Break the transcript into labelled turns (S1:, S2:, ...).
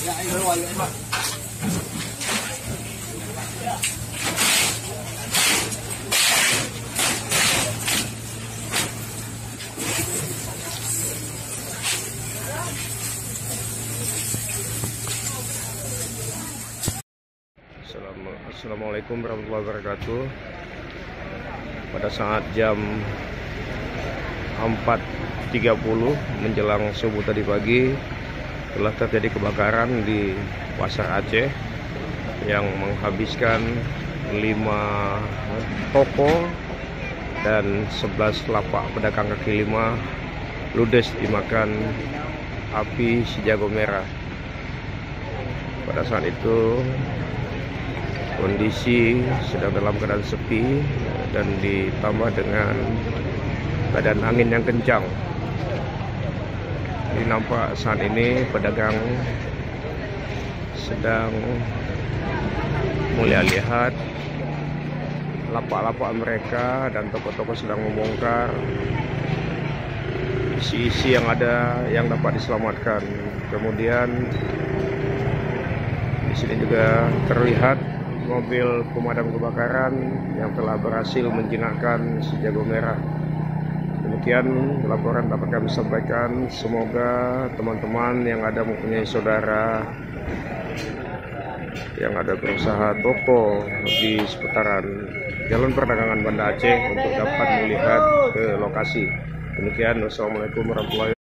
S1: Assalamualaikum warahmatullahi wabarakatuh. Pada saat jam 4.30 menjelang subuh tadi pagi telah terjadi kebakaran di Pasar Aceh yang menghabiskan 5 toko dan 11 lapak pedagang kaki lima ludes dimakan api si jago merah. Pada saat itu kondisi sedang dalam keadaan sepi dan ditambah dengan keadaan angin yang kencang. Jadi nampak saat ini pedagang sedang mulai lihat lapak-lapak mereka dan toko-toko sedang membongkar isi-isi yang ada yang dapat diselamatkan. Kemudian di sini juga terlihat mobil pemadam kebakaran yang telah berhasil menjinakkan si jago merah. Demikian laporan dapat kami sampaikan. Semoga teman-teman yang ada mempunyai saudara yang ada berusaha toko di seputaran Jalan Perdagangan Banda Aceh untuk dapat melihat ke lokasi. Demikian, wassalamualaikum warahmatullahi wabarakatuh.